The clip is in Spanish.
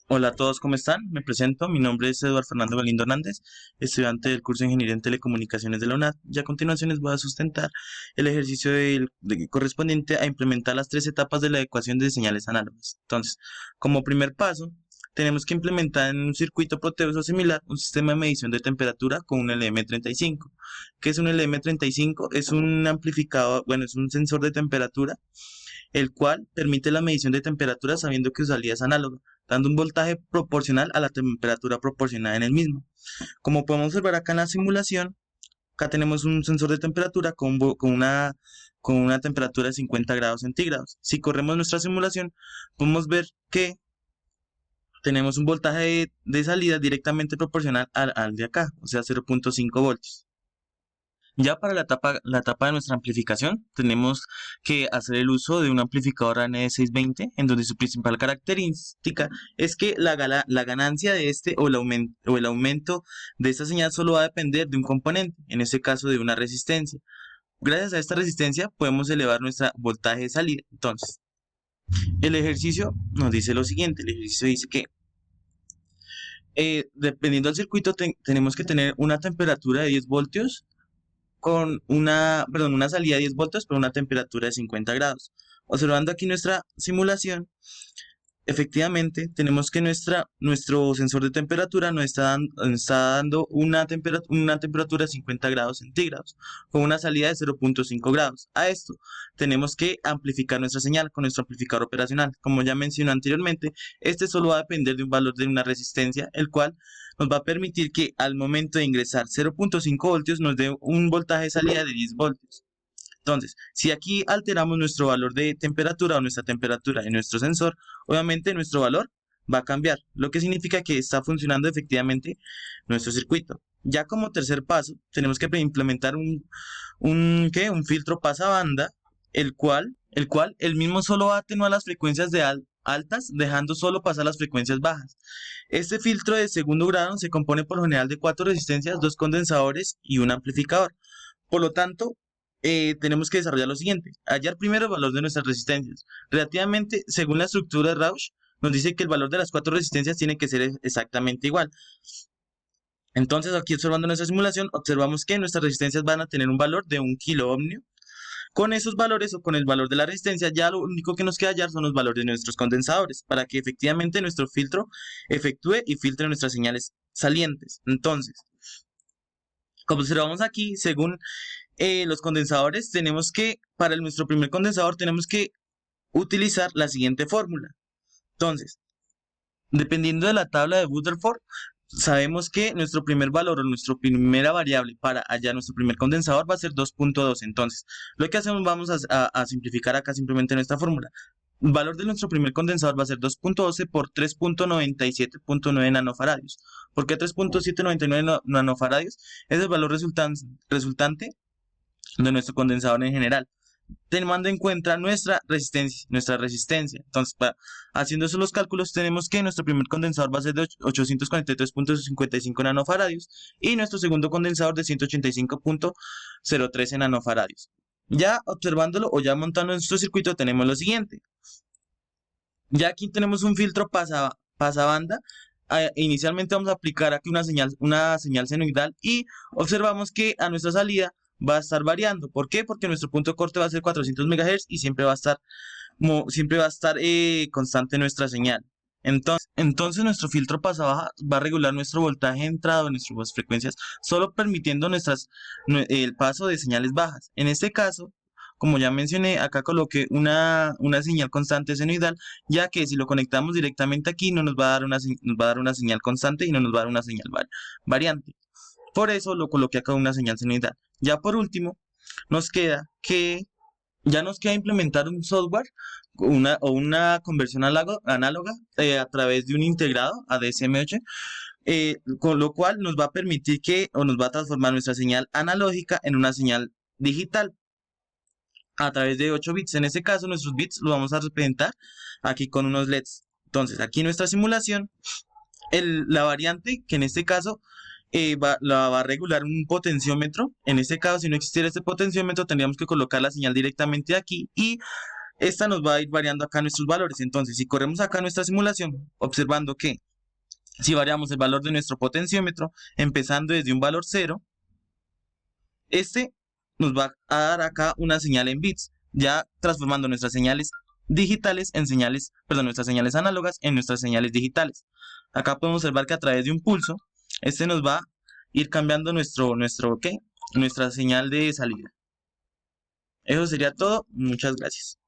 Hola a todos, ¿cómo están? Me presento, mi nombre es Eduardo Fernando Galindo Hernández, estudiante del curso de Ingeniería en Telecomunicaciones de la UNAD, y a continuación les voy a sustentar el ejercicio correspondiente a implementar las tres etapas de la ecuación de señales análogas. Entonces, como primer paso, tenemos que implementar en un circuito proteus o similar un sistema de medición de temperatura con un LM35. ¿Qué es un LM35? Es un amplificador, bueno, es un sensor de temperatura el cual permite la medición de temperatura sabiendo que su salida es análoga, dando un voltaje proporcional a la temperatura proporcionada en el mismo. Como podemos observar acá en la simulación, acá tenemos un sensor de temperatura con una temperatura de 50 grados centígrados. Si corremos nuestra simulación, podemos ver que tenemos un voltaje de salida directamente proporcional al de acá, o sea, 0.5 voltios. Ya para la etapa de nuestra amplificación, tenemos que hacer el uso de un amplificador AN620, en donde su principal característica es que la ganancia de este o el aumento de esta señal solo va a depender de un componente, en este caso de una resistencia. Gracias a esta resistencia podemos elevar nuestra voltaje de salida. Entonces, el ejercicio nos dice lo siguiente, el ejercicio dice que dependiendo del circuito tenemos que tener una temperatura de 10 voltios con una salida de 10 voltios pero una temperatura de 50 grados. Observando aquí nuestra simulación, efectivamente tenemos que nuestro sensor de temperatura nos está dando una temperatura de 50 grados centígrados con una salida de 0.5 grados. A esto tenemos que amplificar nuestra señal con nuestro amplificador operacional. Como ya mencioné anteriormente, este solo va a depender de un valor de una resistencia, el cual nos va a permitir que al momento de ingresar 0.5 voltios nos dé un voltaje de salida de 10 voltios. Entonces, si aquí alteramos nuestro valor de temperatura o nuestra temperatura en nuestro sensor, obviamente nuestro valor va a cambiar, lo que significa que está funcionando efectivamente nuestro circuito. Ya como tercer paso, tenemos que implementar un filtro pasabanda, el mismo solo va a atenuar las frecuencias altas, dejando solo pasar las frecuencias bajas. Este filtro de segundo grado se compone por lo general de 4 resistencias, 2 condensadores y un amplificador. Por lo tanto, tenemos que desarrollar lo siguiente: hallar primero el valor de nuestras resistencias. Relativamente, según la estructura de Rausch, nos dice que el valor de las 4 resistencias tiene que ser exactamente igual. Entonces, aquí observando nuestra simulación, observamos que nuestras resistencias van a tener un valor de 1 kilo ohmio. Con esos valores o con el valor de la resistencia, ya lo único que nos queda hallar son los valores de nuestros condensadores, para que efectivamente nuestro filtro efectúe y filtre nuestras señales salientes. Entonces, como observamos aquí, según los condensadores, para nuestro primer condensador, tenemos que utilizar la siguiente fórmula. Entonces, dependiendo de la tabla de Rutherford, sabemos que nuestro primer valor o nuestra primera variable para hallar nuestro primer condensador va a ser 2.2. Entonces, lo que hacemos, vamos a simplificar acá simplemente nuestra fórmula. El valor de nuestro primer condensador va a ser 2.12 por 3.97.9 nanofaradios. ¿Por qué 3.799 nanofaradios? Es el valor resultante de nuestro condensador en general, teniendo en cuenta nuestra resistencia. Entonces, haciendo esos los cálculos, tenemos que nuestro primer condensador va a ser de 843.55 nanofaradios y nuestro segundo condensador de 185.013 nanofaradios. Ya observándolo o ya montando en nuestro circuito, tenemos lo siguiente. Ya aquí tenemos un filtro pasabanda. Inicialmente vamos a aplicar aquí una señal senoidal y observamos que a nuestra salida va a estar variando. ¿Por qué? Porque nuestro punto de corte va a ser 400 MHz y siempre va a estar constante nuestra señal. Entonces nuestro filtro pasabaja va a regular nuestro voltaje de entrada, nuestras frecuencias, solo permitiendo el paso de señales bajas. En este caso, como ya mencioné, acá coloqué una señal constante senoidal, ya que si lo conectamos directamente aquí no nos va a dar nos va a dar una señal constante y no nos va a dar una señal variante. Por eso lo coloqué acá una señal senoidal. Ya por último, nos queda que ya nos queda implementar un software una conversión análoga a través de un integrado ADSM8, con lo cual nos va a permitir nos va a transformar nuestra señal analógica en una señal digital a través de 8 bits. En este caso, nuestros bits los vamos a representar aquí con unos LEDs. Entonces, aquí en nuestra simulación, la variante, que en este caso la va a regular un potenciómetro. En este caso, si no existiera este potenciómetro, tendríamos que colocar la señal directamente aquí y esta nos va a ir variando acá nuestros valores. Entonces, si corremos acá nuestra simulación, observando que si variamos el valor de nuestro potenciómetro, empezando desde un valor 0, este nos va a dar acá una señal en bits, ya transformando nuestras señales digitales en señales, perdón, nuestras señales análogas en nuestras señales digitales. Acá podemos observar que a través de un pulso, este nos va a ir cambiando nuestra señal de salida. Eso sería todo. Muchas gracias.